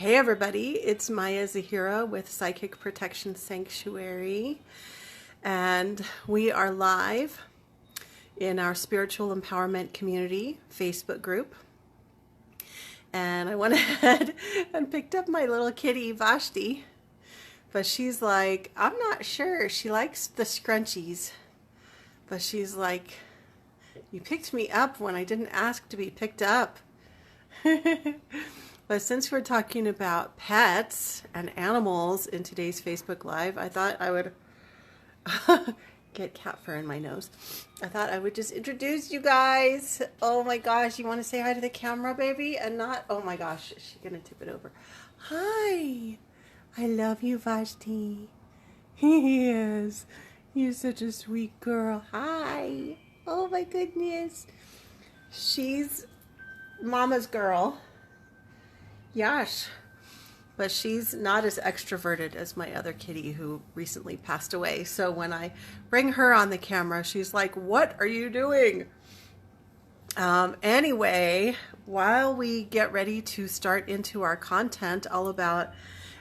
Hey everybody, it's Maya Zahira with Psychic Protection Sanctuary, and we are live in our Spiritual Empowerment Community Facebook group. And I went ahead and picked up my little kitty Vashti, but she's like, I'm not sure. She likes the scrunchies, but she's like, you picked me up when I didn't ask to be picked up. But since we're talking about pets and animals in today's Facebook Live, I thought I would get cat fur in my nose. I thought I would just introduce you guys. Oh my gosh, you want to say hi to the camera, baby? And not, oh my gosh, she's going to tip it over. Hi, I love you, Vashti. Yes, you're such a sweet girl. Hi. Oh my goodness. She's mama's girl. Yash, but she's not as extroverted as my other kitty who recently passed away. So when I bring her on the camera, she's like, what are you doing? Anyway, while we get ready to start into our content all about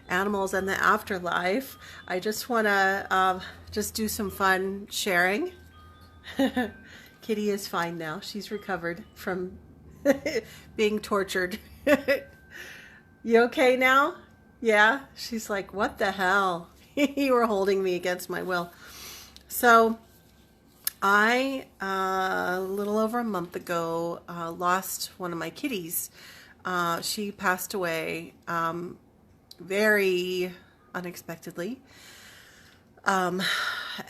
animals and the afterlife, I just want to just do some fun sharing. Kitty is fine now. She's recovered from being tortured. You okay now? Yeah? She's like, what the hell? You were holding me against my will. So I, a little over a month ago, lost one of my kitties. She passed away very unexpectedly. And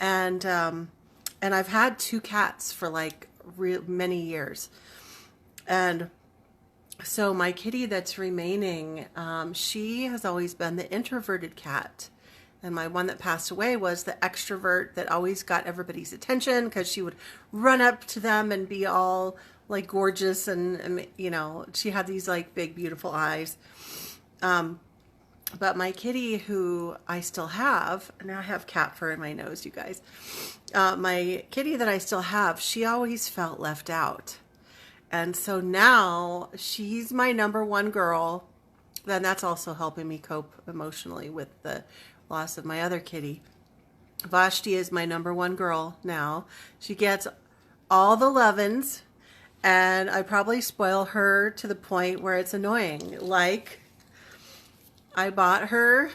I've had two cats for like many years. And so my kitty that's remaining, she has always been the introverted cat. And my one that passed away was the extrovert that always got everybody's attention because she would run up to them and be all like gorgeous. And you know, she had these like big, beautiful eyes. But my kitty who I still have, now I have cat fur in my nose, you guys. My kitty that I still have, she always felt left out. And so now she's my number one girl. Then that's also helping me cope emotionally with the loss of my other kitty. Vashti is my number one girl now. She gets all the lovin's, and I probably spoil her to the point where it's annoying. Like, I bought her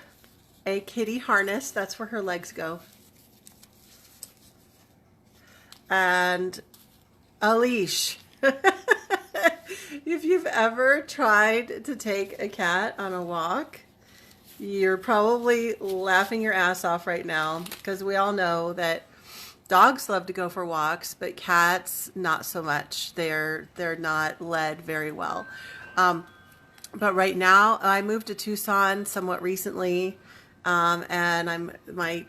a kitty harness. That's where her legs go. And a leash. If you've ever tried to take a cat on a walk, you're probably laughing your ass off right now because we all know that dogs love to go for walks, but cats not so much. They're not led very well. But right now, I moved to Tucson somewhat recently, and my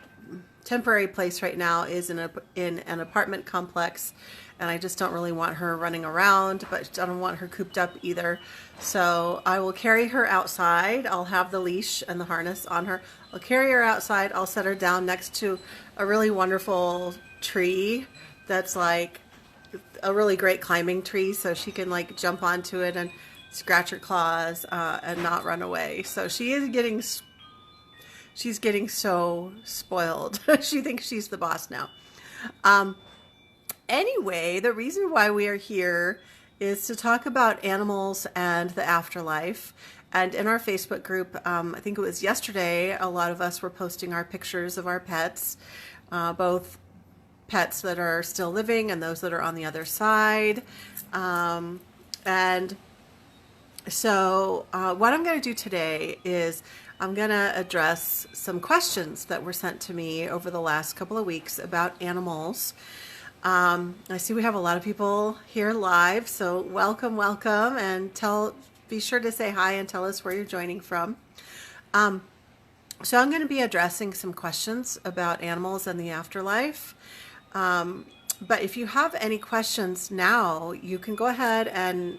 temporary place right now is in an apartment complex. And I just don't really want her running around, but I don't want her cooped up either. So I will carry her outside. I'll have the leash and the harness on her. I'll carry her outside. I'll set her down next to a really wonderful tree that's like a really great climbing tree, so she can like jump onto it and scratch her claws and not run away. So she's getting so spoiled. She thinks she's the boss now. Anyway, the reason why we are here is to talk about animals and the afterlife. And in our Facebook group, I think it was yesterday, a lot of us were posting our pictures of our pets, both pets that are still living and those that are on the other side. And so what I'm going to do today is I'm going to address some questions that were sent to me over the last couple of weeks about animals. I see we have a lot of people here live, so welcome, and be sure to say hi and tell us where you're joining from. So I'm going to be addressing some questions about animals and the afterlife. But if you have any questions now, you can go ahead and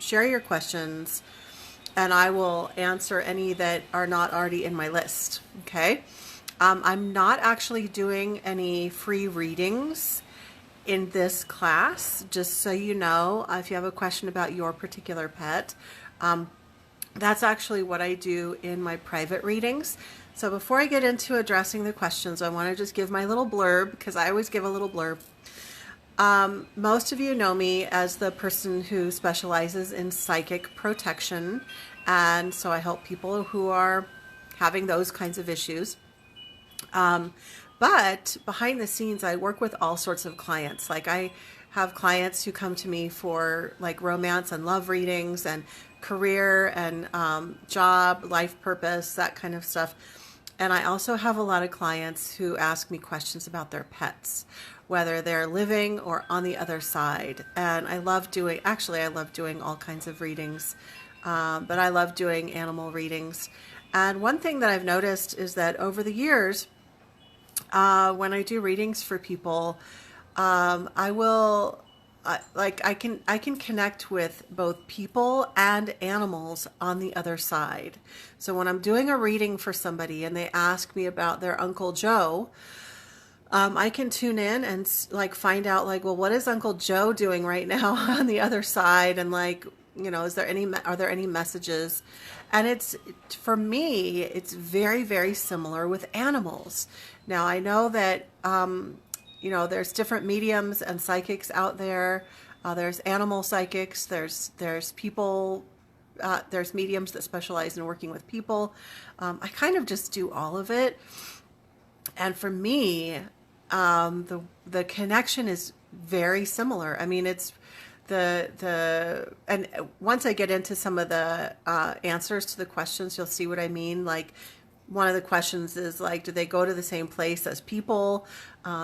share your questions, and I will answer any that are not already in my list. Okay? I'm not actually doing any free readings in this class, just so you know. If you have a question about your particular pet, That's actually what I do in my private readings. So before I get into addressing the questions, I want to just give my little blurb, because I always give a little blurb. Most of you know me as the person who specializes in psychic protection, and so I help people who are having those kinds of issues. But behind the scenes, I work with all sorts of clients. Like I have clients who come to me for like romance and love readings and career and job, life purpose, that kind of stuff. And I also have a lot of clients who ask me questions about their pets, whether they're living or on the other side. And I love doing all kinds of readings, but I love doing animal readings. And one thing that I've noticed is that over the years, when I do readings for people, I can connect with both people and animals on the other side. So when I'm doing a reading for somebody and they ask me about their Uncle Joe, I can tune in and like find out like, well, what is Uncle Joe doing right now on the other side? And like, are there any messages? And for me, it's very, very similar with animals. Now I know that, there's different mediums and psychics out there. There's animal psychics. There's people. There's mediums that specialize in working with people. I kind of just do all of it. And for me, the connection is very similar. I mean, it's and once I get into some of the answers to the questions, you'll see what I mean. Like one of the questions is like, do they go to the same place as people?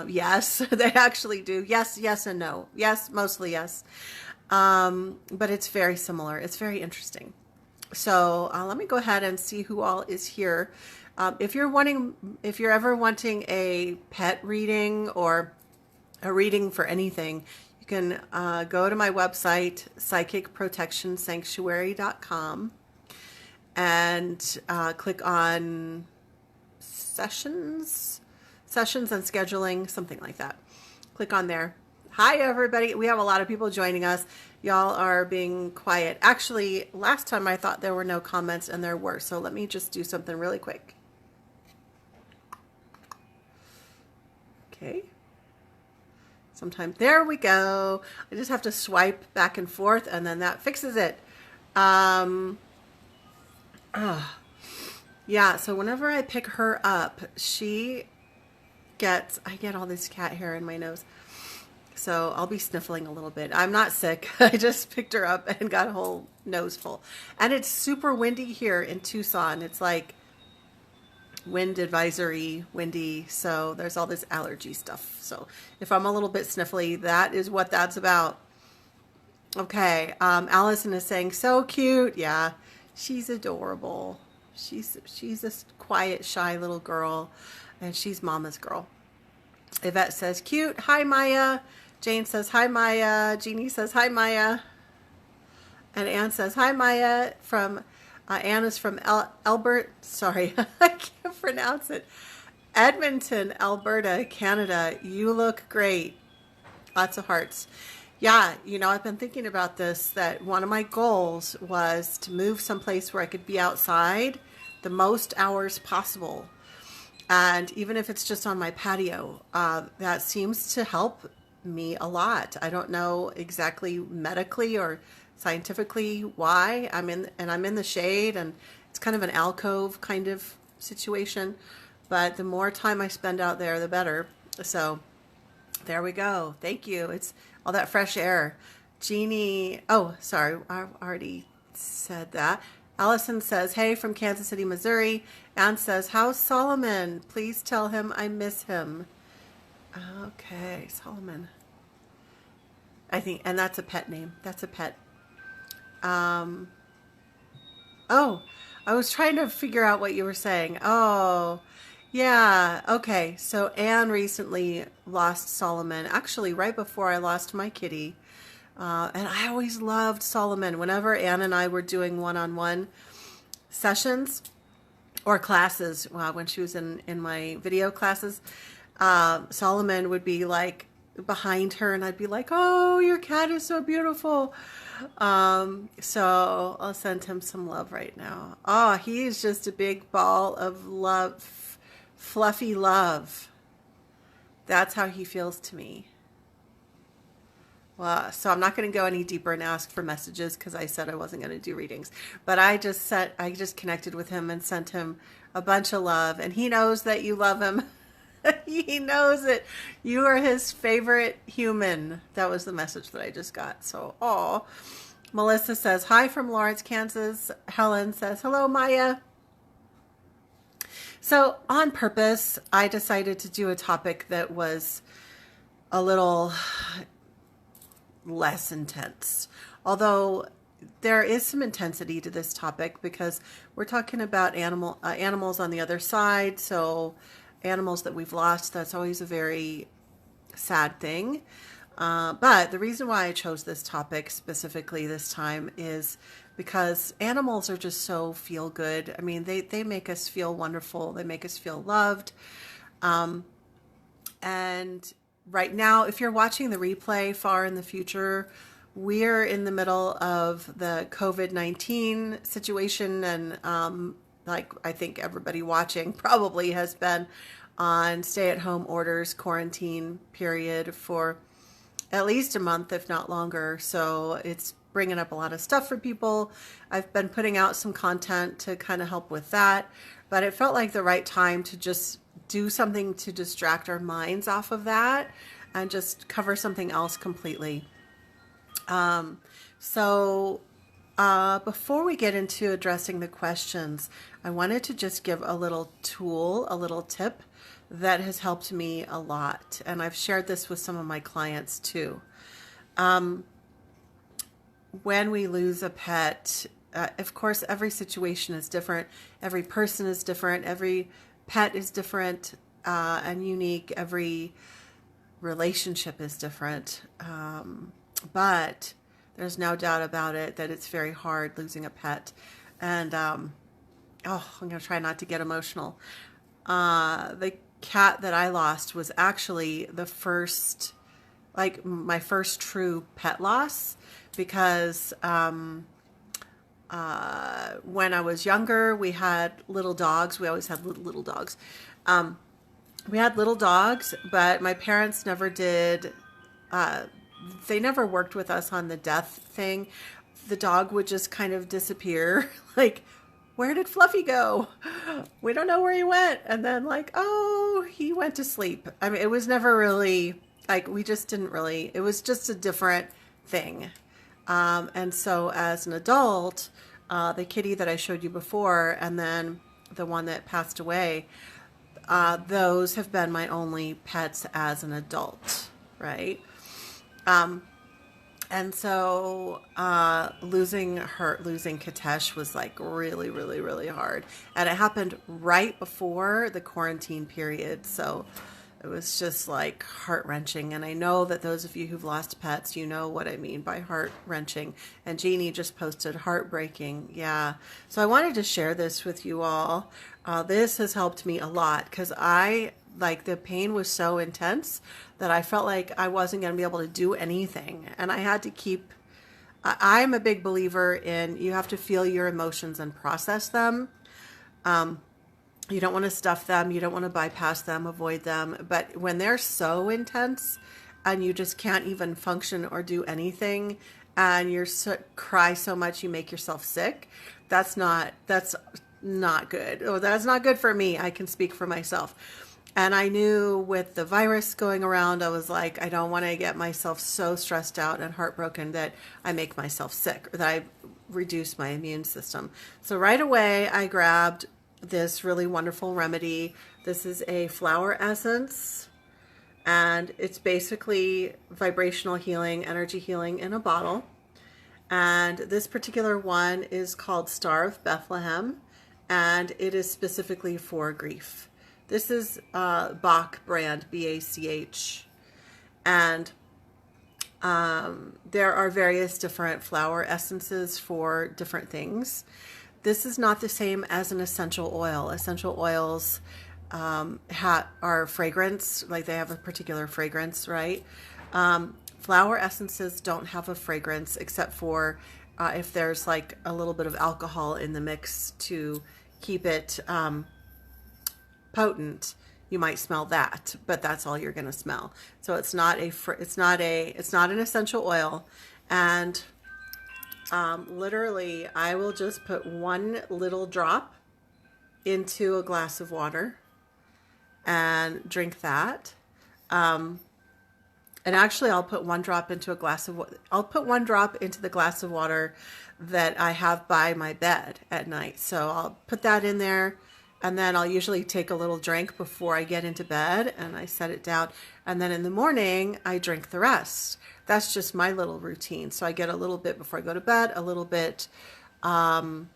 Yes, they actually do. Yes, yes, and no. Yes, mostly yes. But it's very similar. It's very interesting. So let me go ahead and see who all is here. If you're ever wanting a pet reading or a reading for anything, you can go to my website, psychicprotectionsanctuary.com, and click on sessions and scheduling, something like that. Click on there. Hi, everybody. We have a lot of people joining us. Y'all are being quiet. Actually, last time I thought there were no comments, and there were. So let me just do something really quick. Okay. Sometimes, there we go. I just have to swipe back and forth, and then that fixes it. Yeah, so whenever I pick her up, I get all this cat hair in my nose. So I'll be sniffling a little bit. I'm not sick. I just picked her up and got a whole nose full. And it's super windy here in Tucson. It's like wind advisory, windy. So there's all this allergy stuff. So if I'm a little bit sniffly, that is what that's about. Okay. Allison is saying, so cute. Yeah, she's adorable. She's a quiet, shy little girl, and she's mama's girl. Yvette says, cute. Hi, Maya. Jane says, hi, Maya. Jeannie says, hi, Maya. And Anne says, hi, Maya. Anne is from sorry, I can't pronounce it. Edmonton, Alberta, Canada. You look great. Lots of hearts. Yeah, I've been thinking about this, that one of my goals was to move someplace where I could be outside the most hours possible. And even if it's just on my patio, that seems to help me a lot. I don't know exactly medically or scientifically why. I'm in the shade, and it's kind of an alcove kind of situation. But the more time I spend out there, the better. So there we go. Thank you. It's all that fresh air. Jeannie, oh, sorry, I already said that. Allison says, hey, from Kansas City, Missouri. Anne says, how's Solomon? Please tell him I miss him. Okay, Solomon. I think, and that's a pet name. That's a pet. Oh, I was trying to figure out what you were saying. Oh, yeah. Okay, so Anne recently lost Solomon, actually right before I lost my kitty. And I always loved Solomon. Whenever Anne and I were doing one-on-one sessions or classes, when she was in my video classes, Solomon would be like behind her, and I'd be like, oh, your cat is so beautiful. So I'll send him some love right now. Oh, he's just a big ball of love, fluffy love. That's how he feels to me. Well, so I'm not going to go any deeper and ask for messages because I said I wasn't going to do readings. But I just connected with him and sent him a bunch of love, and he knows that you love him. He knows it. You are his favorite human. That was the message that I just got. So, oh, Melissa says hi from Lawrence, Kansas. Helen says hello, Maya. So, on purpose, I decided to do a topic that was a little less intense. Although there is some intensity to this topic because we're talking about animals on the other side. So animals that we've lost, that's always a very sad thing. But the reason why I chose this topic specifically this time is because animals are just so feel good. I mean, they make us feel wonderful. They make us feel loved. And right now, if you're watching the replay far in the future, we're in the middle of the COVID-19 situation. And like I think everybody watching probably has been on stay-at-home orders, quarantine period for at least a month, if not longer. So it's bringing up a lot of stuff for people. I've been putting out some content to kind of help with that, but it felt like the right time to just do something to distract our minds off of that and just cover something else completely. Before we get into addressing the questions, I wanted to just give a little tool, a little tip that has helped me a lot. And I've shared this with some of my clients too. When we lose a pet, of course, every situation is different. Every person is different. Every pet is different and unique. Every relationship is different. But there's no doubt about it that it's very hard losing a pet. And, I'm going to try not to get emotional. The cat that I lost was actually the first, like my first true pet loss because, when I was younger, we had little dogs. We always had little dogs. We had little dogs, but my parents never did, they never worked with us on the death thing. The dog would just kind of disappear. Like, where did Fluffy go? We don't know where he went. And then like, oh, he went to sleep. I mean, it was never really, like, we just didn't really, it was just a different thing. And so as an adult, the kitty that I showed you before, and then the one that passed away, those have been my only pets as an adult, right? And so losing Katesh was like really, really, really hard. And it happened right before the quarantine period. So it was just like heart-wrenching. And I know that those of you who've lost pets, you know what I mean by heart-wrenching. And Jeannie just posted heartbreaking. Yeah. So I wanted to share this with you all. This has helped me a lot because the pain was so intense that I felt like I wasn't going to be able to do anything. And I had to keep, I'm a big believer in you have to feel your emotions and process them. You don't want to stuff them. You don't want to bypass them, avoid them. But when they're so intense and you just can't even function or do anything and cry so much you make yourself sick, that's not good. Oh, that's not good for me. I can speak for myself. And I knew with the virus going around, I was like, I don't want to get myself so stressed out and heartbroken that I make myself sick or that I reduce my immune system. So right away, I grabbed this really wonderful remedy. This is a flower essence, and it's basically vibrational healing, energy healing in a bottle. And this particular one is called Star of Bethlehem, and it is specifically for grief. This is Bach brand, B-A-C-H. And there are various different flower essences for different things. This is not the same as an essential oil. Essential oils are fragrance, like they have a particular fragrance, right? flower essences don't have a fragrance except for if there's like a little bit of alcohol in the mix to keep it potent. You might smell that, but that's all you're going to smell. So it's not an essential oil. And literally, I will just put one little drop into a glass of water and drink that. And actually, I'll put one drop into the glass of water that I have by my bed at night. So I'll put that in there, and then I'll usually take a little drink before I get into bed, and I set it down. And then in the morning, I drink the rest. That's just my little routine. So I get a little bit before I go to bed, a little bit when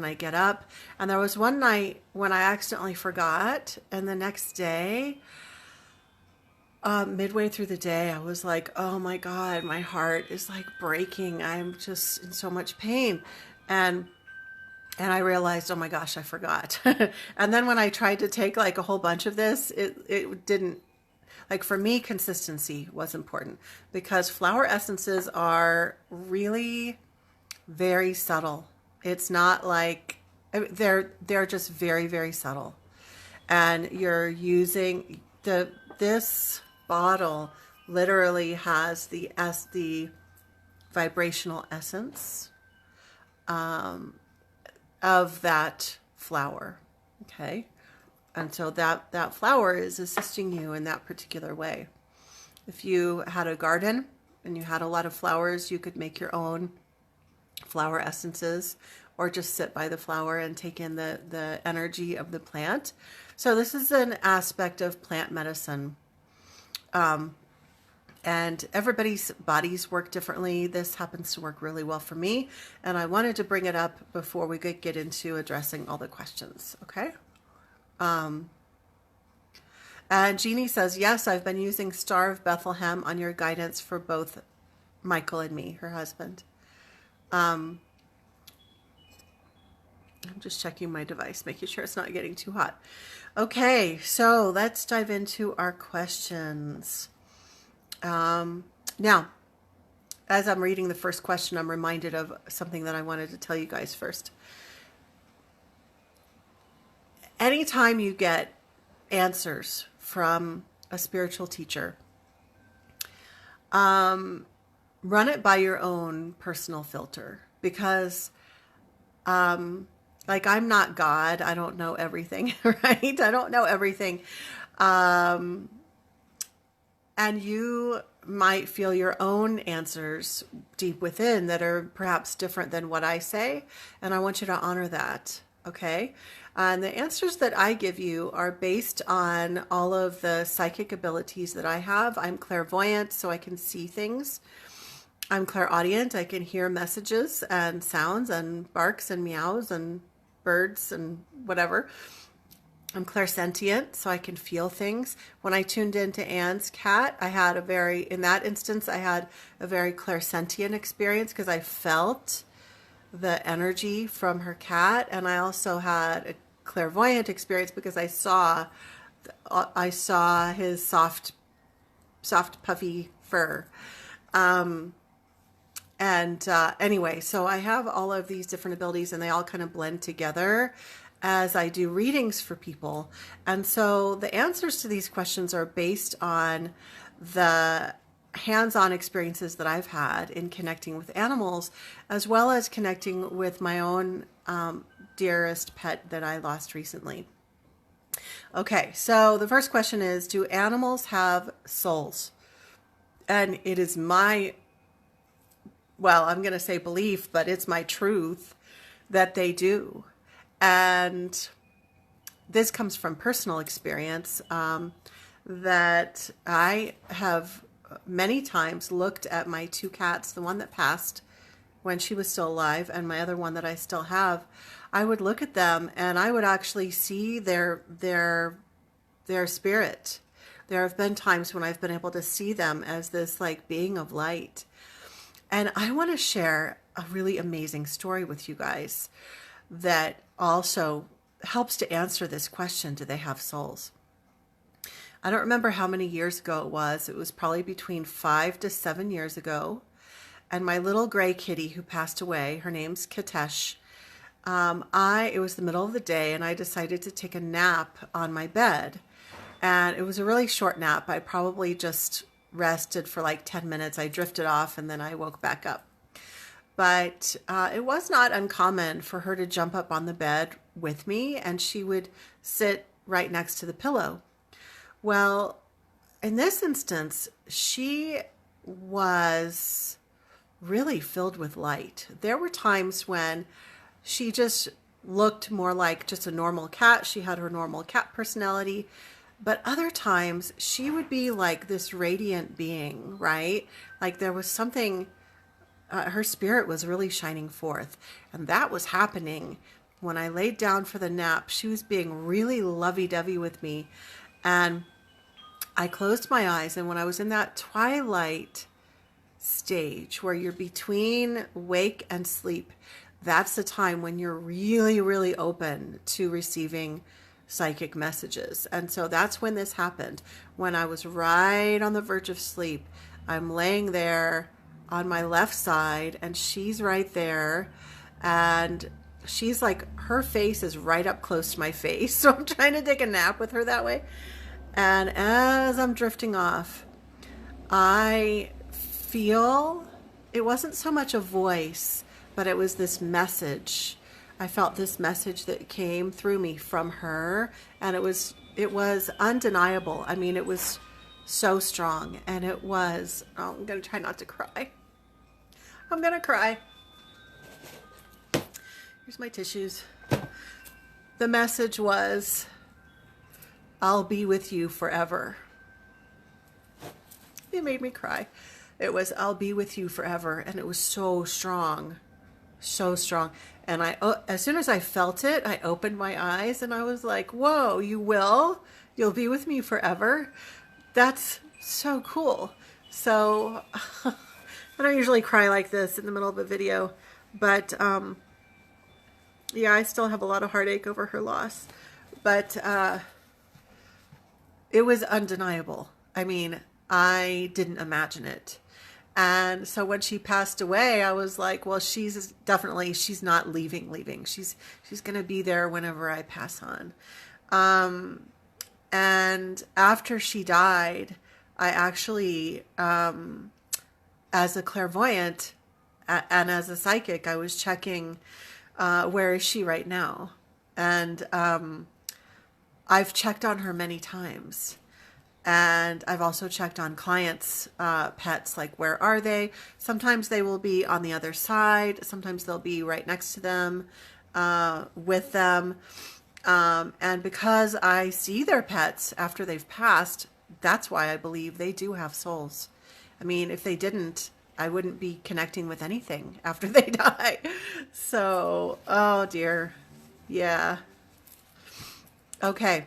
I get up. And there was one night when I accidentally forgot, and the next day, midway through the day, I was like, oh my God, my heart is like breaking. I'm just in so much pain. And I realized, oh my gosh, I forgot. And then when I tried to take like a whole bunch of this, it didn't, like for me, consistency was important because flower essences are really very subtle. It's not like, they're just very, very subtle. And you're using this bottle literally has the vibrational essence of that flower. Okay. And so that flower is assisting you in that particular way. If you had a garden and you had a lot of flowers, you could make your own flower essences or just sit by the flower and take in the energy of the plant. So this is an aspect of plant medicine. And everybody's bodies work differently. This happens to work really well for me. And I wanted to bring it up before we could get into addressing all the questions. Okay. And Jeannie says, yes, I've been using Star of Bethlehem on your guidance for both Michael and me, her husband. I'm just checking my device, making sure it's not getting too hot. Okay, so let's dive into our questions. Now, as I'm reading the first question, I'm reminded of something that I wanted to tell you guys first. Anytime you get answers from a spiritual teacher, run it by your own personal filter because, like, I'm not God. I don't know everything, right? I don't know everything. And you might feel your own answers deep within that are perhaps different than what I say. And I want you to honor that. Okay. And the answers that I give you are based on all of the psychic abilities that I have. I'm clairvoyant, so I can see things. I'm clairaudient. I can hear messages and sounds and barks and meows and birds and whatever. I'm clairsentient, so I can feel things. When I tuned into Anne's cat, in that instance, I had a very clairsentient experience because I felt the energy from her cat. And I also had a clairvoyant experience because I saw his soft puffy fur. Anyway, so I have all of these different abilities and they all kind of blend together as I do readings for people. And so the answers to these questions are based on the hands-on experiences that I've had in connecting with animals, as well as connecting with my own dearest pet that I lost recently. Okay, so the first question is, do animals have souls? And it is I'm going to say belief, but it's my truth that they do. And this comes from personal experience, that I have many times looked at my two cats, the one that passed when she was still alive and my other one that I still have. I would look at them and I would actually see their spirit. There have been times when I've been able to see them as this like being of light. And I want to share a really amazing story with you guys that also helps to answer this question, do they have souls? I don't remember how many years ago it was. It was probably between 5 to 7 years ago. And my little gray kitty who passed away, her name's Katesh. It was the middle of the day and I decided to take a nap on my bed. And it was a really short nap. I probably just rested for like 10 minutes. I drifted off and then I woke back up. But it was not uncommon for her to jump up on the bed with me and she would sit right next to the pillow. Well, in this instance, she was really filled with light. There were times when she just looked more like just a normal cat. She had her normal cat personality. But other times she would be like this radiant being, right? Like there was something, her spirit was really shining forth. And that was happening when I laid down for the nap. She was being really lovey-dovey with me. And I closed my eyes. And when I was in that twilight stage where you're between wake and sleep, that's the time when you're really, really open to receiving psychic messages. And so that's when this happened. When I was right on the verge of sleep, I'm laying there on my left side and she's right there and she's like, her face is right up close to my face. So I'm trying to take a nap with her that way. And as I'm drifting off, I feel, it wasn't so much a voice, but it was this message. I felt this message that came through me from her, and it was undeniable. I mean, it was so strong, and it was, oh, I'm going to try not to cry. I'm going to cry. Here's my tissues. The message was, I'll be with you forever. It made me cry. It was, I'll be with you forever, and it was so strong. So strong. And as soon as I felt it, I opened my eyes and I was like, whoa, you will? You'll be with me forever? That's so cool. So I don't usually cry like this in the middle of a video, but yeah, I still have a lot of heartache over her loss, but it was undeniable. I mean, I didn't imagine it. And so when she passed away, I was like, well, she's not leaving. She's going to be there whenever I pass on. And after she died, I actually, as a clairvoyant and as a psychic, I was checking, where is she right now? And, I've checked on her many times. And I've also checked on clients' pets, like where are they? Sometimes they will be on the other side. Sometimes they'll be right next to them, with them. And because I see their pets after they've passed, that's why I believe they do have souls. I mean, if they didn't, I wouldn't be connecting with anything after they die. So, oh dear. Yeah. Okay.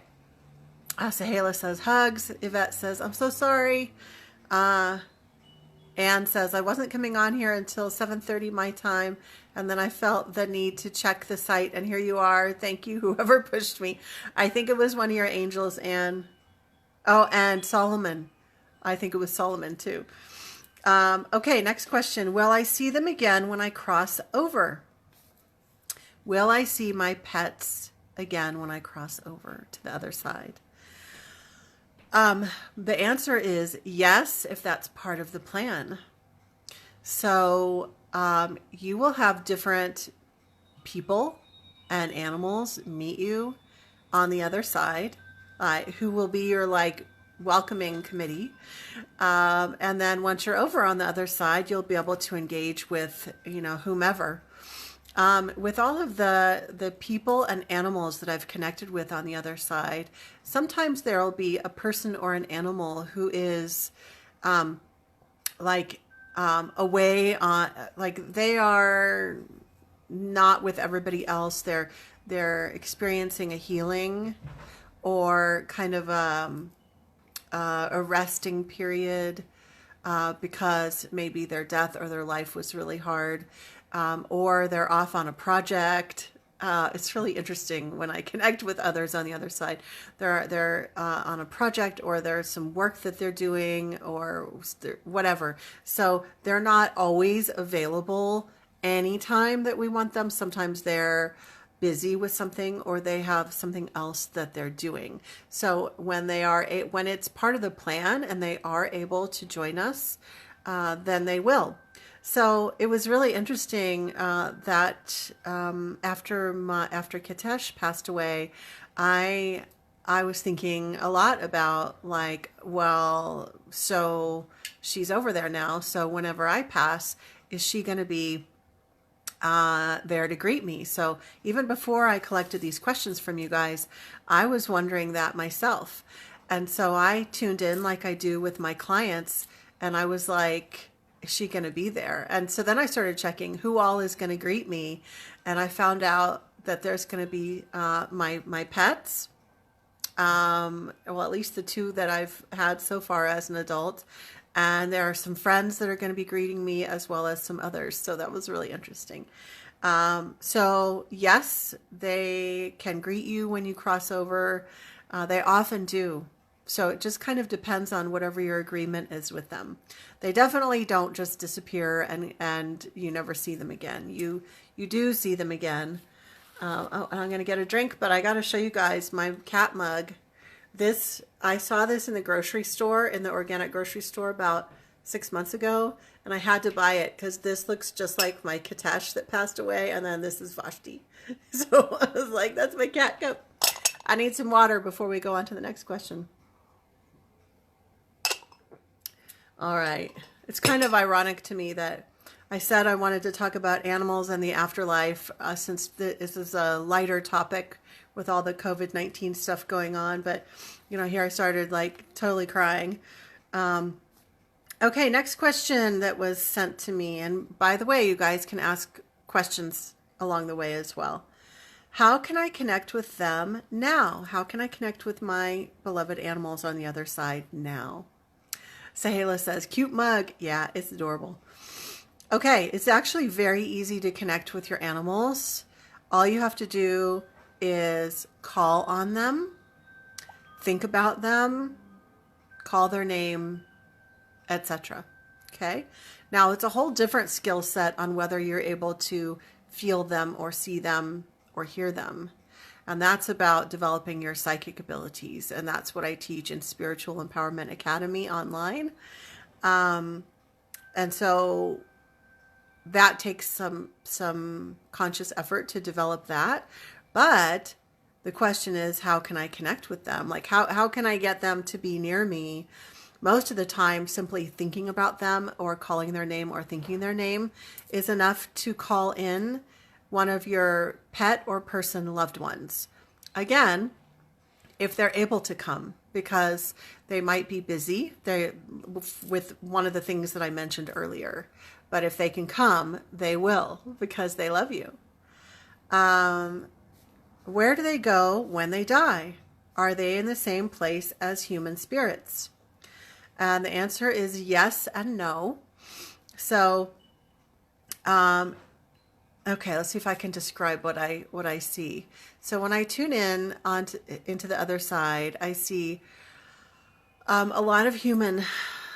Zahira says, hugs. Yvette says, I'm so sorry. Anne says, I wasn't coming on here until 7:30 my time, and then I felt the need to check the site, and here you are. Thank you, whoever pushed me. I think it was one of your angels, Anne. Oh, and Solomon. I think it was Solomon, too. Okay, next question. Will I see them again when I cross over? Will I see my pets again when I cross over to the other side? The answer is yes, if that's part of the plan. So, you will have different people and animals meet you on the other side, who will be your like welcoming committee. And then once you're over on the other side, you'll be able to engage with, whomever. With all of the people and animals that I've connected with on the other side, sometimes there'll be a person or an animal who is away on, like they are not with everybody else. They're experiencing a healing or kind of a resting period because maybe their death or their life was really hard. Or they're off on a project, it's really interesting when I connect with others on the other side. They're on a project, or there's some work that they're doing, or whatever. So they're not always available anytime that we want them. Sometimes they're busy with something, or they have something else that they're doing. So when when it's part of the plan and they are able to join us, then they will. So it was really interesting that after Kitesh passed away, I was thinking a lot about, like, well, so she's over there now. So whenever I pass, is she going to be there to greet me? So even before I collected these questions from you guys, I was wondering that myself. And so I tuned in like I do with my clients, and I was like, is she going to be there? And so then I started checking who all is going to greet me. And I found out that there's going to be my pets. Well, at least the two that I've had so far as an adult. And there are some friends that are going to be greeting me, as well as some others. So that was really interesting. So yes, they can greet you when you cross over. They often do. So it just kind of depends on whatever your agreement is with them. They definitely don't just disappear and you never see them again. You do see them again. Oh, I'm going to get a drink, but I got to show you guys my cat mug. I saw this in the grocery store, in the organic grocery store, about 6 months ago, and I had to buy it because this looks just like my Kitesh that passed away, and then this is Vashti. So I was like, that's my cat cup. I need some water before we go on to the next question. All right. It's kind of ironic to me that I said I wanted to talk about animals and the afterlife, since this is a lighter topic with all the COVID-19 stuff going on. But, here I started like totally crying. Okay, next question that was sent to me. And by the way, you guys can ask questions along the way as well. How can I connect with them now? How can I connect with my beloved animals on the other side now? Zahira says, cute mug. Yeah, it's adorable. Okay, it's actually very easy to connect with your animals. All you have to do is call on them, think about them, call their name, etc. Okay? Now, it's a whole different skill set on whether you're able to feel them or see them or hear them. And that's about developing your psychic abilities. And that's what I teach in Spiritual Empowerment Academy online. And so that takes some conscious effort to develop that. But the question is, how can I connect with them? Like, how can I get them to be near me? Most of the time, simply thinking about them or calling their name or thinking their name is enough to call in one of your pet or person loved ones. Again, if they're able to come, because they might be busy with one of the things that I mentioned earlier. But if they can come, they will, because they love you. Where do they go when they die? Are they in the same place as human spirits? And the answer is yes and no. So, okay, let's see if I can describe what I see. So when I tune in into the other side, I see a lot of human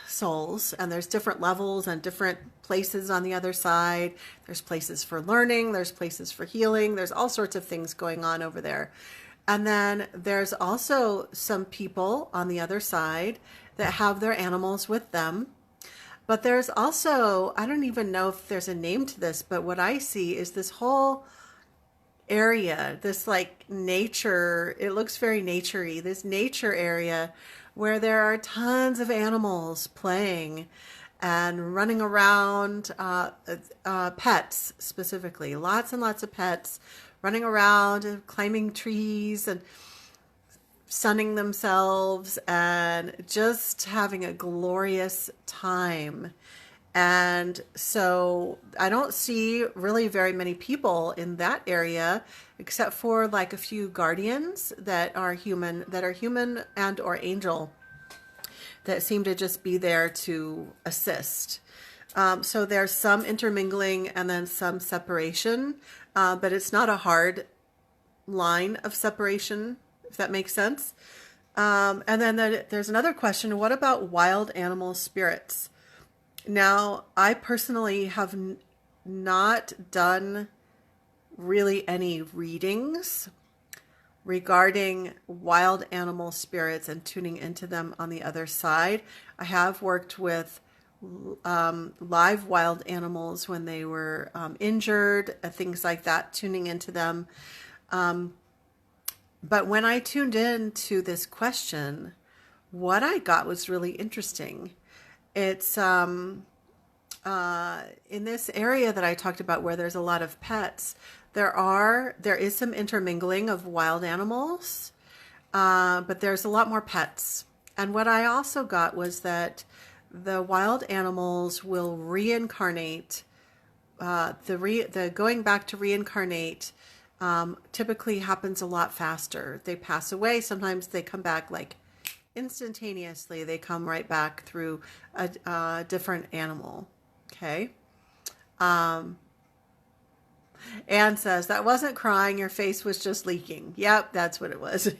souls, and there's different levels and different places on the other side. There's places for learning, there's places for healing, there's all sorts of things going on over there. And then there's also some people on the other side that have their animals with them. But there's also, I don't even know if there's a name to this, but what I see is this whole area, this like nature, it looks very naturey, this nature area where there are tons of animals playing and running around, pets specifically, lots and lots of pets running around and climbing trees and sunning themselves and just having a glorious time. And so I don't see really very many people in that area, except for like a few guardians that are human and or angel, that seem to just be there to assist. So there's some intermingling and then some separation, but it's not a hard line of separation, if that makes sense. And then there's another question. What about wild animal spirits? Now, I personally have not done really any readings regarding wild animal spirits and tuning into them on the other side. I have worked with live wild animals when they were injured, things like that, tuning into them. But when I tuned in to this question, what I got was really interesting. It's in this area that I talked about where there's a lot of pets, there is some intermingling of wild animals, but there's a lot more pets. And what I also got was that the wild animals will reincarnate. The going back to reincarnate typically happens a lot faster. They pass away. Sometimes they come back like instantaneously. They come right back through a different animal. Okay. Anne says, that wasn't crying. Your face was just leaking. Yep, that's what it was.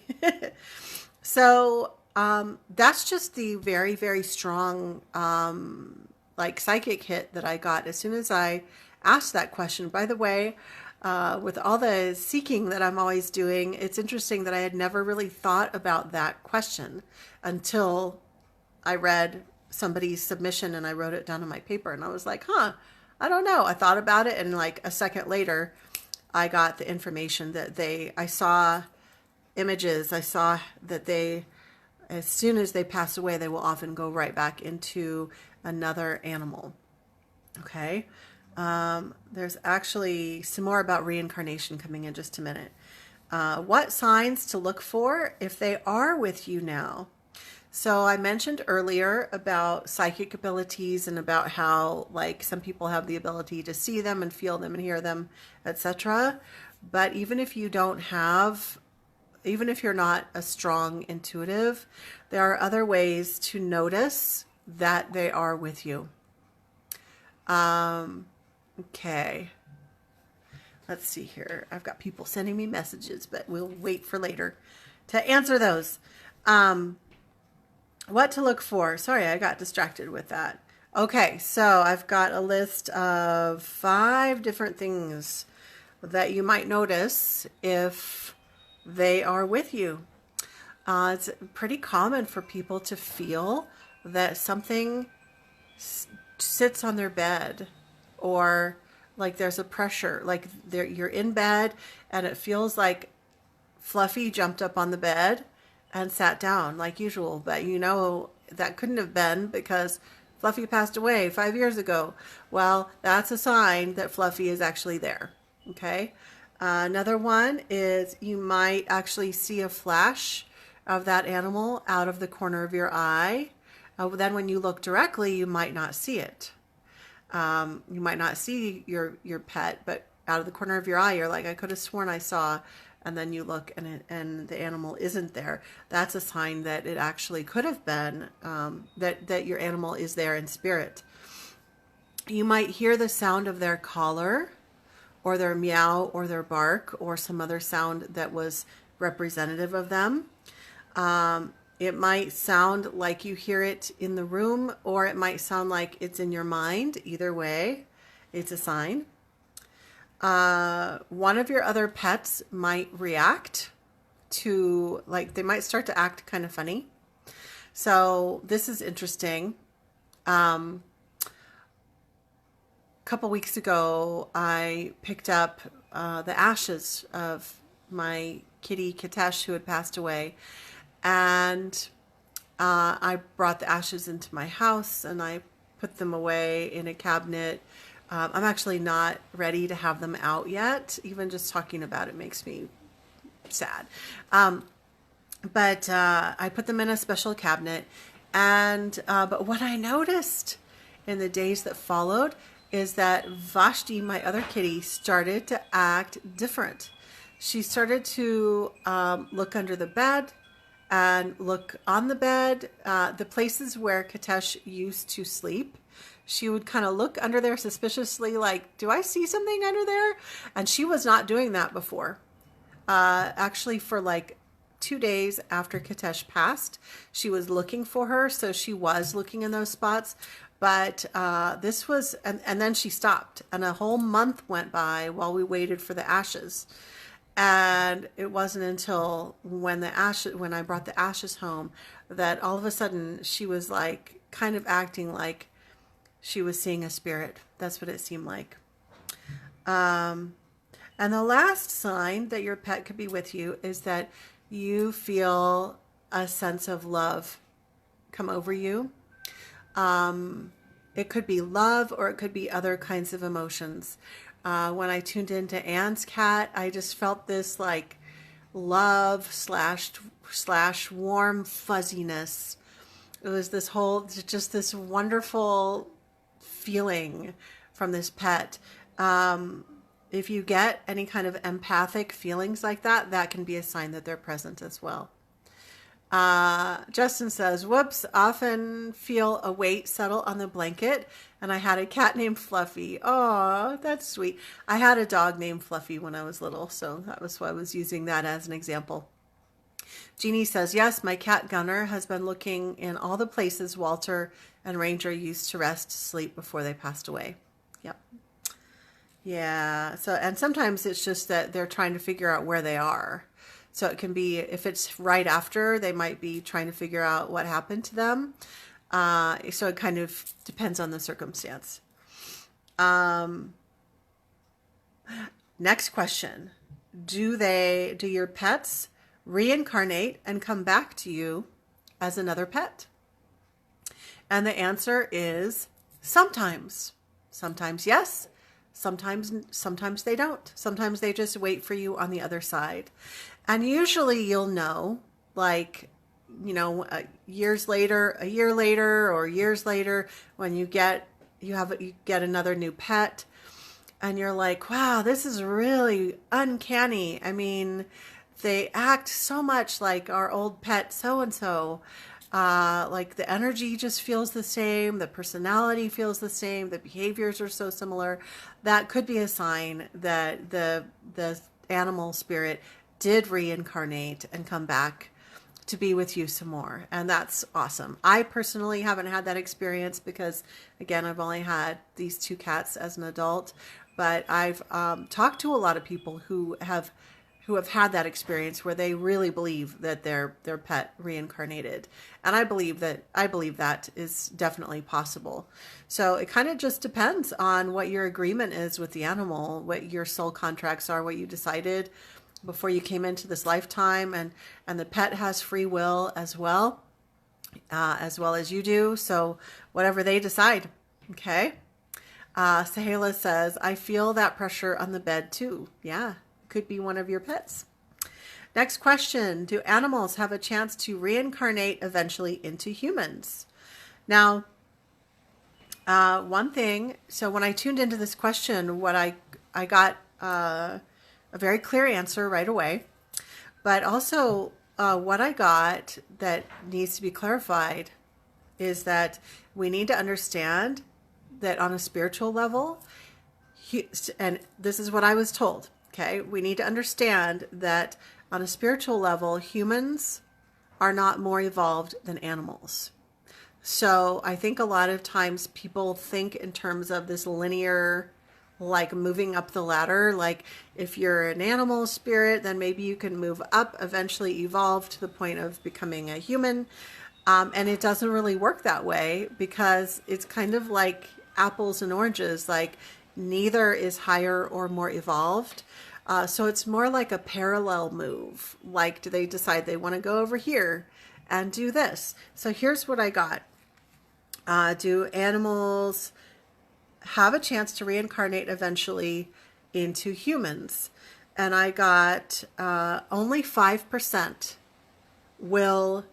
So that's just the very, very strong like psychic hit that I got as soon as I asked that question. By the way, with all the seeking that I'm always doing, it's interesting that I had never really thought about that question until I read somebody's submission and I wrote it down on my paper, and I was like, I don't know. I thought about it, and like a second later, I got the information that I saw images. I saw that as soon as they pass away, they will often go right back into another animal. Okay. There's actually some more about reincarnation coming in just a minute. What signs to look for if they are with you now? So I mentioned earlier about psychic abilities and about how like some people have the ability to see them and feel them and hear them, etc. But even if you're not a strong intuitive, there are other ways to notice that they are with you. Okay. Let's see here. I've got people sending me messages, but we'll wait for later to answer those. What to look for. Sorry, I got distracted with that. Okay, so I've got a list of 5 different things that you might notice if they are with you. It's pretty common for people to feel that something sits on their bed, or like there's a pressure, like you're in bed and it feels like Fluffy jumped up on the bed and sat down like usual, but you know that couldn't have been because Fluffy passed away 5 years ago. Well, that's a sign that Fluffy is actually there. Okay. Another one is you might actually see a flash of that animal out of the corner of your eye. Then when you look directly, you might not see it. You might not see your pet, but out of the corner of your eye, you're like, I could have sworn I saw. And then you look and the animal isn't there. That's a sign that it actually could have been, that your animal is there in spirit. You might hear the sound of their collar or their meow or their bark or some other sound that was representative of them. It might sound like you hear it in the room, or it might sound like it's in your mind. Either way, it's a sign. One of your other pets might react to, like, they might start to act kind of funny. So this is interesting. A couple weeks ago, I picked up the ashes of my kitty Kitesh, who had passed away, and I brought the ashes into my house and I put them away in a cabinet. I'm actually not ready to have them out yet. Even just talking about it makes me sad. But I put them in a special cabinet. And but what I noticed in the days that followed is that Vashti, my other kitty, started to act different. She started to look under the bed and look on the bed, the places where Kitesh used to sleep. She would kind of look under there suspiciously, like, do I see something under there? And she was not doing that before. actually for like 2 days after Katesh passed. She was looking for her, so she was looking in those spots. But this was, and then she stopped, and a whole month went by while we waited for the ashes. And it wasn't until when I brought the ashes home, that all of a sudden she was like kind of acting like she was seeing a spirit. That's what it seemed like. And the last sign that your pet could be with you is that you feel a sense of love come over you. It could be love, or it could be other kinds of emotions. When I tuned into Anne's cat, I just felt this like love slash warm fuzziness. It was just this wonderful feeling from this pet. If you get any kind of empathic feelings like that, that can be a sign that they're present as well. Justin says, whoops, often feel a weight settle on the blanket, and I had a cat named Fluffy. Oh, that's sweet. I had a dog named Fluffy when I was little, so that was why I was using that as an example. Jeannie says, yes, my cat Gunner has been looking in all the places Walter and Ranger used to rest, sleep before they passed away. Yep. Yeah. So, and sometimes it's just that they're trying to figure out where they are. So it can be, if it's right after, they might be trying to figure out what happened to them. So it kind of depends on the circumstance. Next question. Do your pets reincarnate and come back to you as another pet? And the answer is sometimes. Sometimes yes. Sometimes they don't. Sometimes they just wait for you on the other side. And usually you'll know, like, you know, a year later, or years later, when you get another new pet, and you're like, wow, this is really uncanny. I mean, they act so much like our old pet so-and-so. Like the energy just feels the same, the personality feels the same, the behaviors are so similar. That could be a sign that the animal spirit did reincarnate and come back to be with you some more. And that's awesome. I personally haven't had that experience because, again, I've only had these 2 cats as an adult, but I've talked to a lot of people who have had that experience where they really believe that their pet reincarnated. And I believe that is definitely possible. So it kind of just depends on what your agreement is with the animal, what your soul contracts are, what you decided before you came into this lifetime, and the pet has free will as well as you do. So whatever they decide. Okay. Zahira says, I feel that pressure on the bed too. Yeah. Could be one of your pets. Next question. Do animals have a chance to reincarnate eventually into humans? Now, one thing, so when I tuned into this question, what I got a very clear answer right away, but also what I got that needs to be clarified is that we need to understand that on a spiritual level, and this is what I was told, okay, we need to understand that on a spiritual level, humans are not more evolved than animals. So I think a lot of times people think in terms of this linear, like moving up the ladder. Like if you're an animal spirit, then maybe you can move up, eventually evolve to the point of becoming a human. And it doesn't really work that way because it's kind of like apples and oranges. Like neither is higher or more evolved. So it's more like a parallel move. Like, do they decide they want to go over here and do this? So here's what I got. Do animals have a chance to reincarnate eventually into humans? And I got only 5% will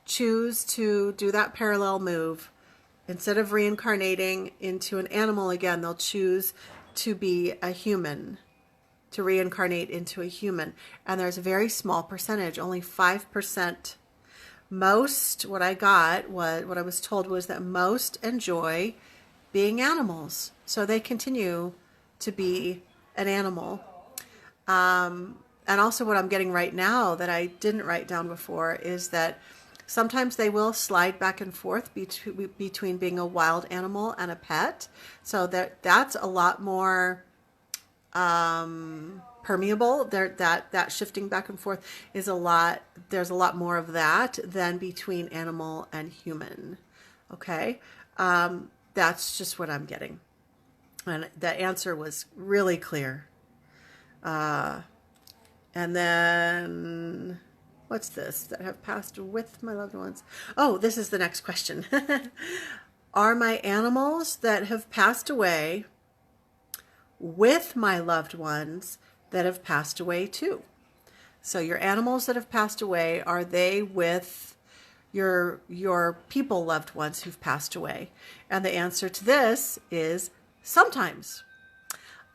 choose to do that parallel move. Instead of reincarnating into an animal again, they'll choose to be a human, to reincarnate into a human. And there's a very small percentage, only 5%. Most, what I was told was that most enjoy being animals. So they continue to be an animal. and also what I'm getting right now that I didn't write down before is that sometimes they will slide back and forth between being a wild animal and a pet. So that's a lot more permeable. That shifting back and forth is a lot. There's a lot more of that than between animal and human. Okay, that's just what I'm getting, and the answer was really clear. And then, what's this? That have passed with my loved ones. Oh, this is the next question. Are my animals that have passed away with my loved ones that have passed away too? So your animals that have passed away, are they with your people loved ones who've passed away? And the answer to this is sometimes.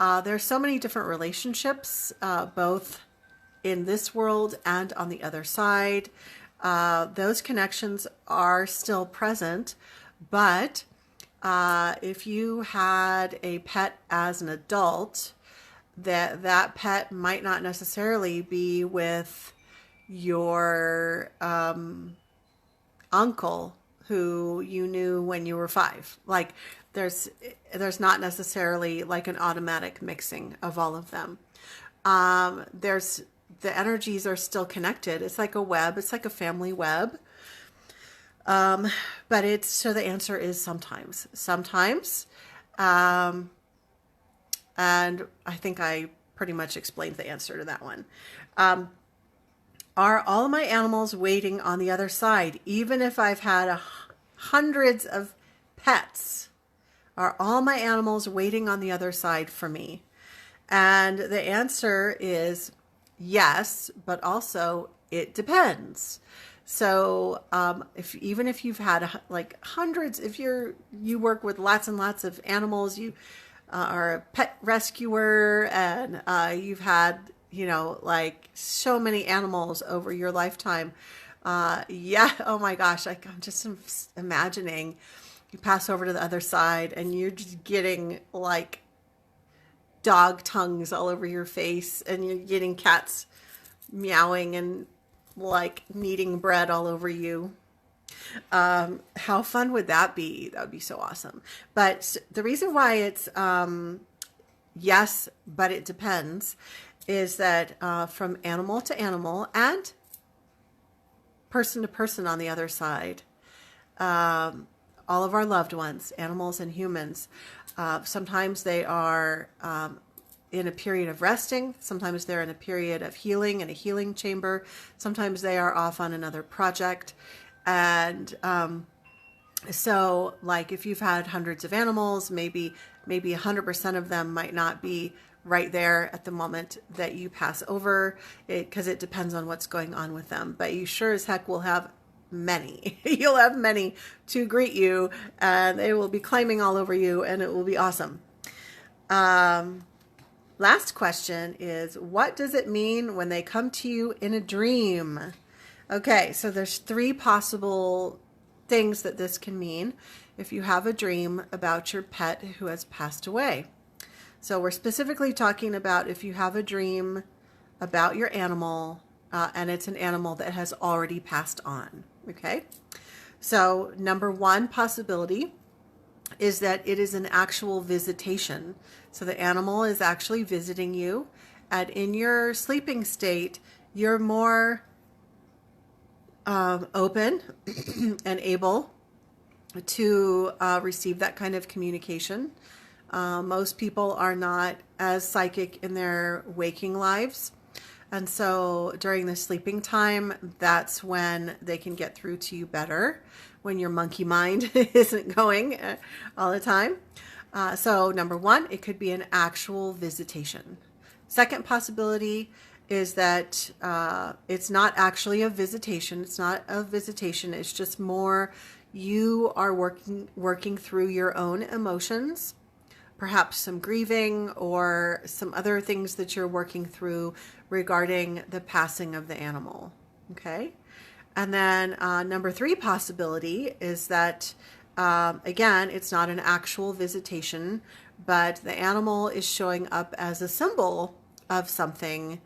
There's so many different relationships, both in this world and on the other side. Those connections are still present, but if you had a pet as an adult, that pet might not necessarily be with your uncle who you knew when you were 5. Like there's not necessarily like an automatic mixing of all of them. The energies are still connected. It's like a web. It's like a family web. But so the answer is sometimes. And I think I pretty much explained the answer to that one. Are all my animals waiting on the other side, even if I've had hundreds of pets? Are all my animals waiting on the other side for me? And the answer is yes, but also it depends. So even if you've had like hundreds, if you work with lots and lots of animals, you are a pet rescuer, and you've had like so many animals over your lifetime. Oh my gosh, I'm just imagining you pass over to the other side and you're just getting like dog tongues all over your face, and you're getting cats meowing and like kneading bread all over you. How fun would that be? That would be so awesome. But the reason why it's yes, but it depends, is that from animal to animal and person to person on the other side, all of our loved ones, animals and humans, sometimes they are in a period of resting. Sometimes they're in a period of healing in a healing chamber. Sometimes they are off on another project. And so like if you've had hundreds of animals, maybe 100% of them might not be right there at the moment that you pass over, because it depends on what's going on with them. But you sure as heck will have many. You'll have many to greet you, and they will be climbing all over you, and it will be awesome. Last question is, what does it mean when they come to you in a dream? Okay, so there's 3 possible things that this can mean if you have a dream about your pet who has passed away. So we're specifically talking about if you have a dream about your animal, and it's an animal that has already passed on. Okay, so number 1 possibility is that it is an actual visitation. So the animal is actually visiting you, and in your sleeping state, you're more open and able to receive that kind of communication. Most people are not as psychic in their waking lives. And so during the sleeping time, that's when they can get through to you better, when your monkey mind isn't going all the time. So number 1, it could be an actual visitation. Second possibility is that it's not actually a visitation. It's not a visitation. It's just more you are working through your own emotions, perhaps some grieving or some other things that you're working through regarding the passing of the animal. Okay. And then number 3 possibility is that, again, it's not an actual visitation, but the animal is showing up as a symbol of something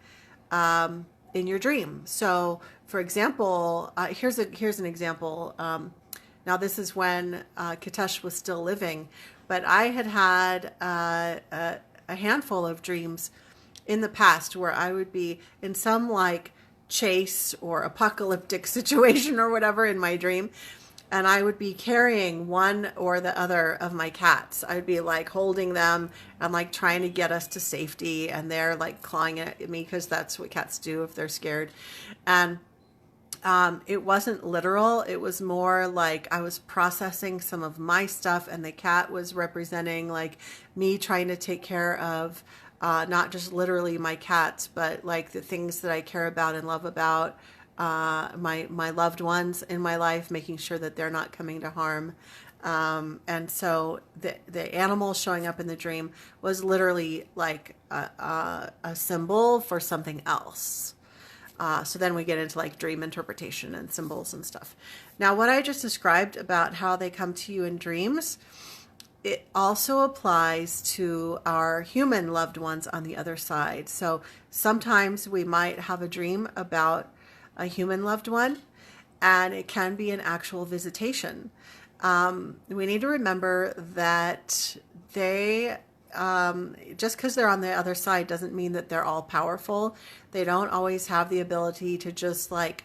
in your dream. So, for example, here's an example. Now, this is when Kitesh was still living, but I had a handful of dreams in the past where I would be in some like chase or apocalyptic situation or whatever in my dream, and I would be carrying one or the other of my cats. I'd be like holding them and like trying to get us to safety, and they're like clawing at me because that's what cats do if they're scared. And it wasn't literal. It was more like I was processing some of my stuff, and the cat was representing like me trying to take care of not just literally my cats, but like the things that I care about and love about, my loved ones in my life, making sure that they're not coming to harm. And so the animal showing up in the dream was literally like a symbol for something else. So then we get into like dream interpretation and symbols and stuff. Now, what I just described about how they come to you in dreams, it also applies to our human loved ones on the other side. So sometimes we might have a dream about a human loved one, and it can be an actual visitation. We need to remember that they just because they're on the other side doesn't mean that they're all powerful. They don't always have the ability to just like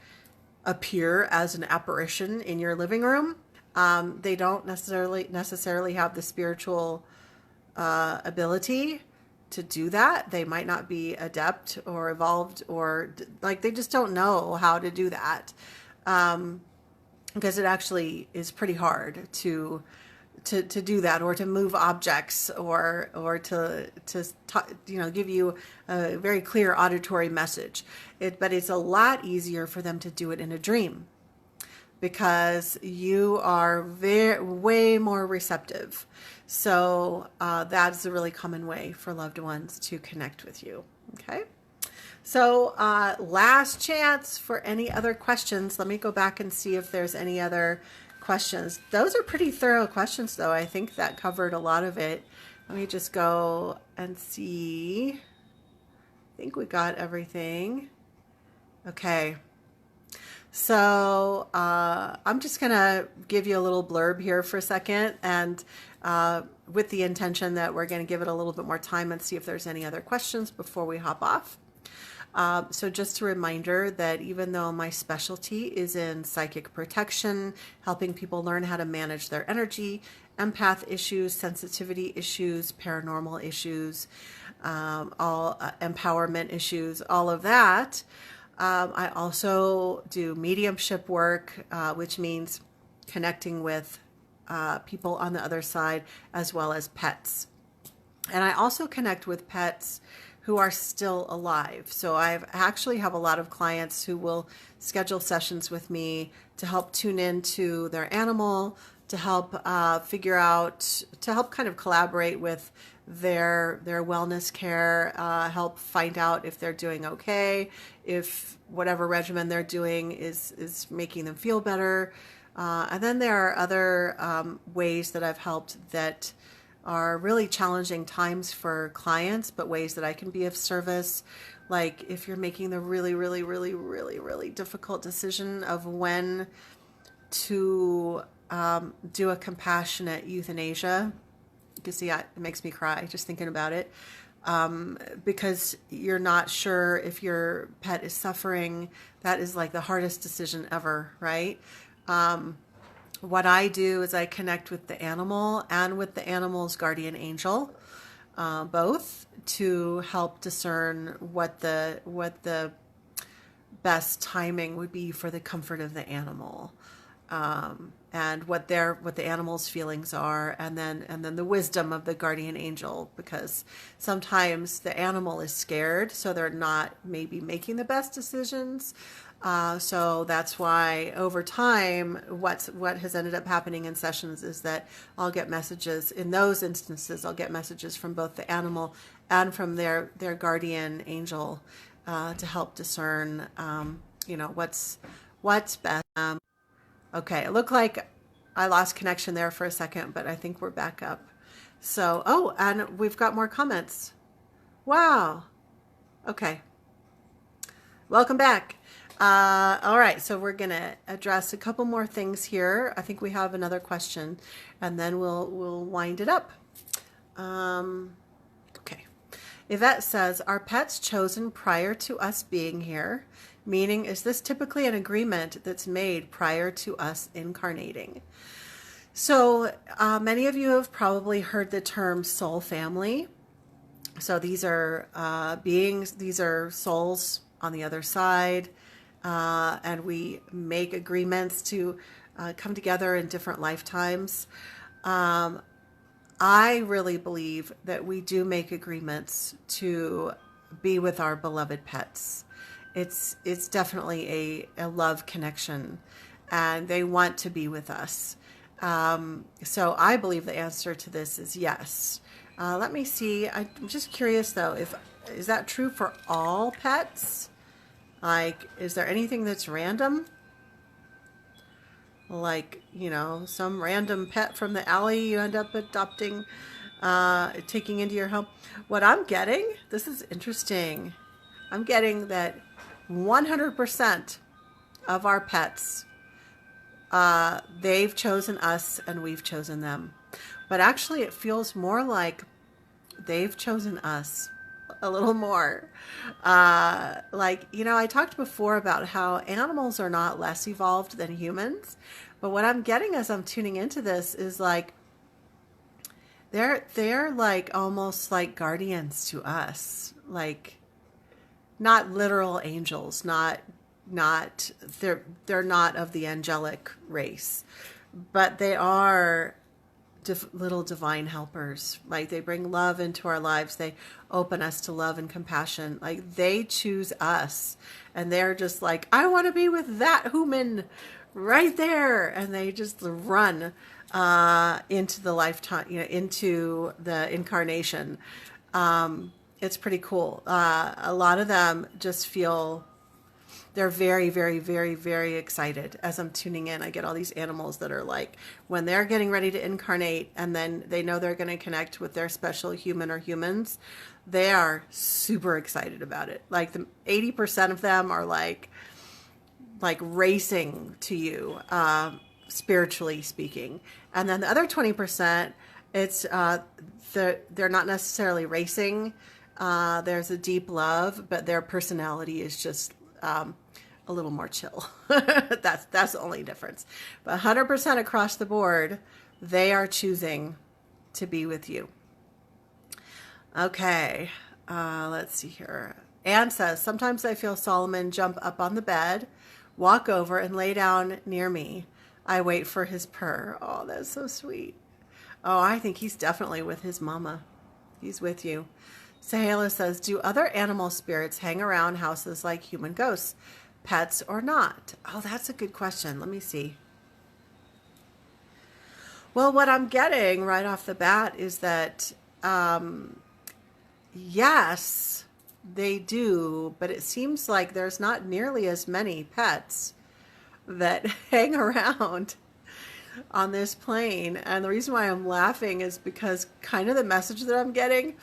appear as an apparition in your living room. They don't necessarily have the spiritual ability to do that. They might not be adept or evolved, or like they just don't know how to do that, because it actually is pretty hard to do that, or to move objects, or to give you a very clear auditory message. But it's a lot easier for them to do it in a dream, because you are way more receptive. So that's a really common way for loved ones to connect with you. Okay. So last chance for any other questions. Let me go back and see if there's any other questions. Those are pretty thorough questions, though. I think that covered a lot of it. Let me just go and see. I think we got everything. Okay. So I'm just going to give you a little blurb here for a second, and with the intention that we're going to give it a little bit more time and see if there's any other questions before we hop off. So just a reminder that even though my specialty is in psychic protection, helping people learn how to manage their energy, empath issues, sensitivity issues, paranormal issues, all empowerment issues, all of that, I also do mediumship work, which means connecting with people on the other side, as well as pets. And I also connect with pets who are still alive. So I actually have a lot of clients who will schedule sessions with me to help tune into their animal, to help figure out, to help kind of collaborate with their wellness care, help find out if they're doing okay, if whatever regimen they're doing is making them feel better. And then there are other ways that I've helped that are really challenging times for clients, but ways that I can be of service. Like if you're making the really difficult decision of when to do a compassionate euthanasia. You can see it makes me cry just thinking about it, because you're not sure if your pet is suffering. That is like the hardest decision ever, right? What I do is I connect with the animal and with the animal's guardian angel, both, to help discern what the best timing would be for the comfort of the animal, and what the animal's feelings are, and then the wisdom of the guardian angel, because sometimes the animal is scared, so they're not maybe making the best decisions. So that's why over time, what has ended up happening in sessions is that I'll get messages. In those instances, I'll get messages from both the animal and from their guardian angel, to help discern, what's best. Okay, it looked like I lost connection there for a second, but I think we're back up. So, and we've got more comments. Wow. Okay. Welcome back. All right, so we're gonna address a couple more things here. I think we have another question, and then we'll wind it up. Okay. Yvette says, "Are pets chosen prior to us being here? Meaning, is this typically an agreement that's made prior to us incarnating?" So many of you have probably heard the term soul family. So these are beings, these are souls on the other side, and we make agreements to come together in different lifetimes. I really believe that we do make agreements to be with our beloved pets. It's definitely a love connection, and they want to be with us. So I believe the answer to this is yes. Let me see. I'm just curious though, is that true for all pets? Like, is there anything that's random? Like, some random pet from the alley you end up adopting, taking into your home. What I'm getting, this is interesting. I'm getting that 100% of our pets, they've chosen us and we've chosen them. But actually it feels more like they've chosen us a little more. I talked before about how animals are not less evolved than humans. But what I'm getting as I'm tuning into this is like, they're like almost like guardians to us. Like, not literal angels, they're not of the angelic race, but they are little divine helpers. Like, they bring love into our lives. They open us to love and compassion. Like, they choose us, and they're just like, I want to be with that human right there, and they just run into the lifetime, into the incarnation. It's pretty cool. A lot of them just feel they're very, very, very, very excited. As I'm tuning in, I get all these animals that are like, when they're getting ready to incarnate and then they know they're going to connect with their special human or humans, they are super excited about it. Like, the 80% of them are like racing to you, spiritually speaking. And then the other 20%, it's they're not necessarily racing. There's a deep love, but their personality is just a little more chill. That's the only difference. But 100% across the board, they are choosing to be with you. Okay, let's see here. Anne says, "Sometimes I feel Solomon jump up on the bed, walk over, and lay down near me. I wait for his purr." Oh, that's so sweet. Oh, I think he's definitely with his mama. He's with you. Zahira says, "Do other animal spirits hang around houses like human ghosts, pets or not?" Oh, that's a good question. Let me see. Well, what I'm getting right off the bat is that, yes, they do, but it seems like there's not nearly as many pets that hang around on this plane. And the reason why I'm laughing is because kind of the message that I'm getting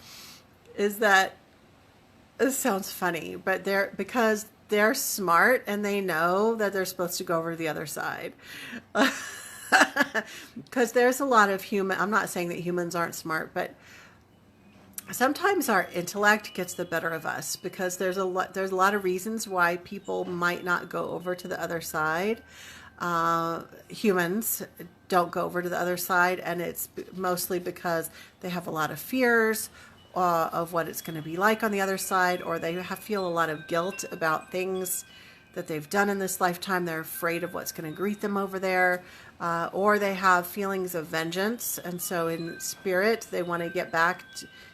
is that, this sounds funny, but because they're smart and they know that they're supposed to go over to the other side. Because there's a lot of I'm not saying that humans aren't smart, but sometimes our intellect gets the better of us, because there's a lot of reasons why people might not go over to the other side. Humans don't go over to the other side, and it's mostly because they have a lot of fears of what it's going to be like on the other side, or they feel a lot of guilt about things that they've done in this lifetime. They're afraid of what's going to greet them over there, or they have feelings of vengeance, and so in spirit they want to get back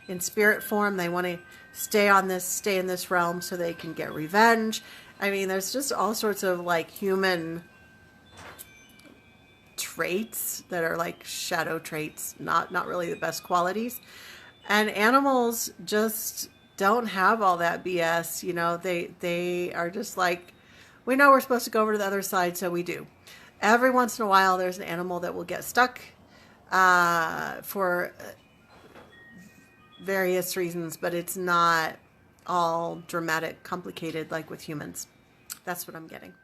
in spirit form. They want to stay in this realm so they can get revenge. I mean, there's just all sorts of like human traits that are like shadow traits, not really the best qualities. And animals just don't have all that BS. They are just like, we know we're supposed to go over to the other side, so we do. Every once in a while, there's an animal that will get stuck for various reasons, but it's not all dramatic, complicated like with humans. That's what I'm getting.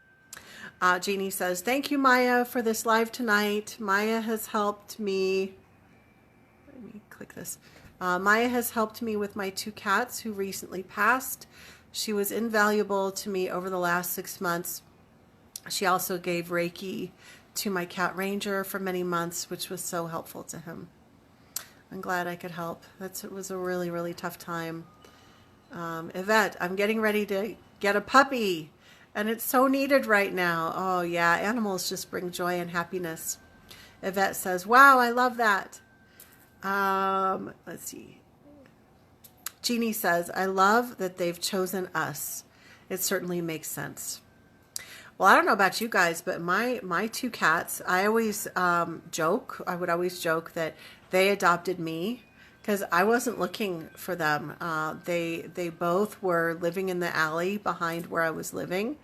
Jeannie says, thank you, Maya, for this live tonight. Maya has helped me. Let me click this. Maya has helped me with my 2 cats who recently passed. She was invaluable to me over the last 6 months. She also gave Reiki to my cat Ranger for many months, which was so helpful to him. I'm glad I could help. It was a really, really tough time. Yvette, I'm getting ready to get a puppy, and it's so needed right now. Oh, yeah, animals just bring joy and happiness. Yvette says, wow, I love that. Let's see. Jeannie says, I love that they've chosen us. It certainly makes sense. Well, I don't know about you guys, but my 2 cats, I always joke. I would always joke that they adopted me because I wasn't looking for them. They both were living in the alley behind where I was living,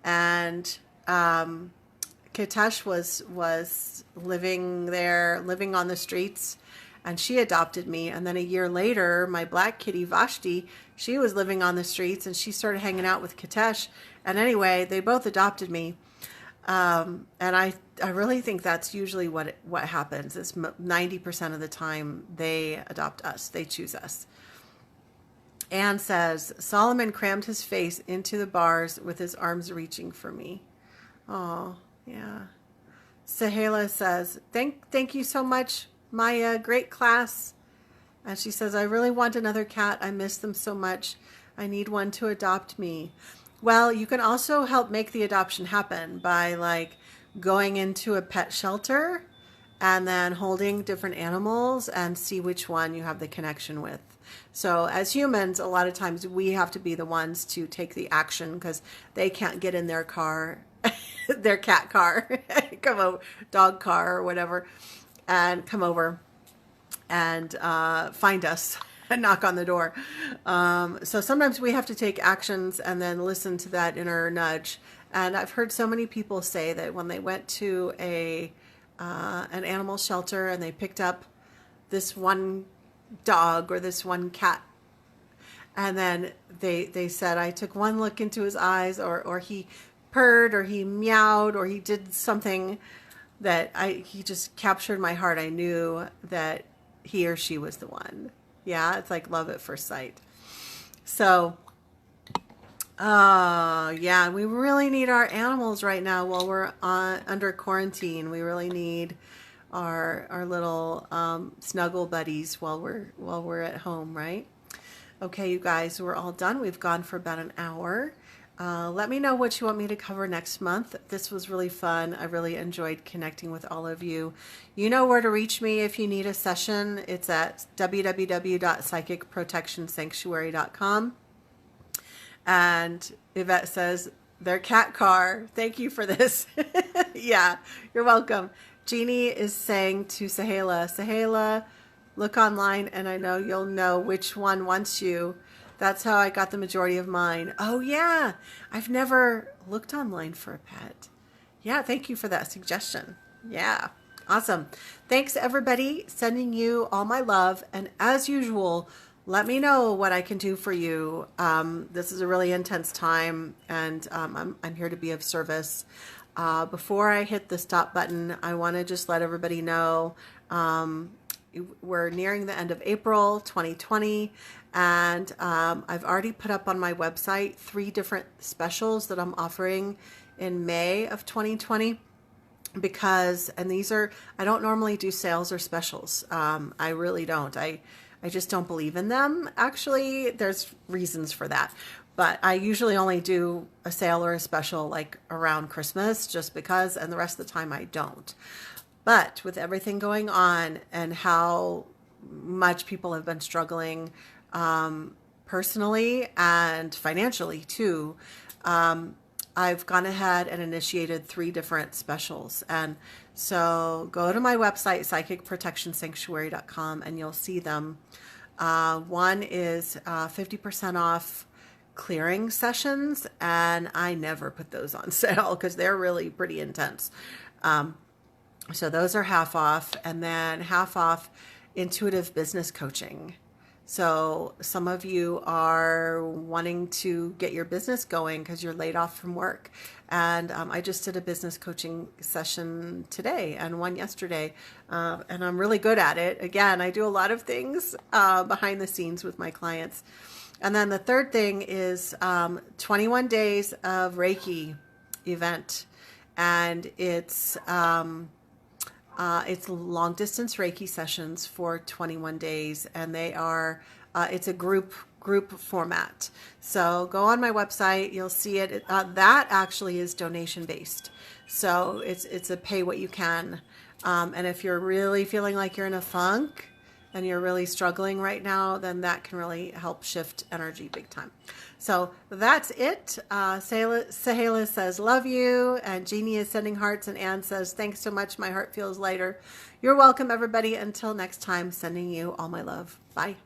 and Kitesh was living there, living on the streets, and she adopted me. And then a year later, my black kitty Vashti, she was living on the streets, and she started hanging out with Kitesh. And anyway, they both adopted me. And I really think that's usually what happens. Is 90% of the time they adopt us. They choose us. Anne says, Solomon crammed his face into the bars with his arms reaching for me. Oh, yeah. Zahira says, thank you so much, Maya. Great class. And she says, I really want another cat. I miss them so much. I need one to adopt me. Well, you can also help make the adoption happen by like going into a pet shelter and then holding different animals and see which one you have the connection with. So as humans, a lot of times we have to be the ones to take the action because they can't get in their car, their cat car, come over, dog car or whatever, and come over and find us and knock on the door. So sometimes we have to take actions and then listen to that inner nudge. And I've heard so many people say that when they went to an animal shelter and they picked up this one dog or this one cat, and then they said, I took one look into his eyes, or he purred, or he meowed, or he did something that he just captured my heart. I knew that he or she was the one. Yeah, it's like love at first sight. So, yeah, we really need our animals right now while we're under quarantine. We really need our little snuggle buddies while we're at home, right? Okay, you guys, we're all done. We've gone for about an hour. Let me know what you want me to cover next month. This was really fun. I really enjoyed connecting with all of you. You know where to reach me if you need a session. It's at www.psychicprotectionsanctuary.com. And Yvette says, their cat car. Thank you for this. Yeah, you're welcome. Jeannie is saying to Zahira, look online and I know you'll know which one wants you. That's how I got the majority of mine. Oh, yeah. I've never looked online for a pet. Yeah, thank you for that suggestion. Yeah, awesome. Thanks, everybody. Sending you all my love. And as usual, let me know what I can do for you. This is a really intense time, and I'm here to be of service. Before I hit the stop button, I want to just let everybody know we're nearing the end of April 2020. And I've already put up on my website 3 different specials that I'm offering in May of 2020 because, and these are, I don't normally do sales or specials. I really don't. I just don't believe in them. Actually, there's reasons for that. But I usually only do a sale or a special like around Christmas just because, and the rest of the time I don't. But with everything going on and how much people have been struggling personally and financially too, I've gone ahead and initiated 3 different specials. And so go to my website, psychicprotectionsanctuary.com, and you'll see them. One is 50% off clearing sessions, and I never put those on sale because they're really pretty intense. So those are half off, and then half off intuitive business coaching. So some of you are wanting to get your business going because you're laid off from work. And I just did a business coaching session today and one yesterday, and I'm really good at it. Again, I do a lot of things behind the scenes with my clients. And then the third thing is 21 days of Reiki event, and it's long distance Reiki sessions for 21 days, and they are it's a group format. So go on my website, you'll see it. That actually is donation based, so it's a pay what you can. And if you're really feeling like you're in a funk and you're really struggling right now, then that can really help shift energy big time. So that's it. Sahela says, love you. And Jeannie is sending hearts. And Anne says, thanks so much. My heart feels lighter. You're welcome, everybody. Until next time, sending you all my love. Bye.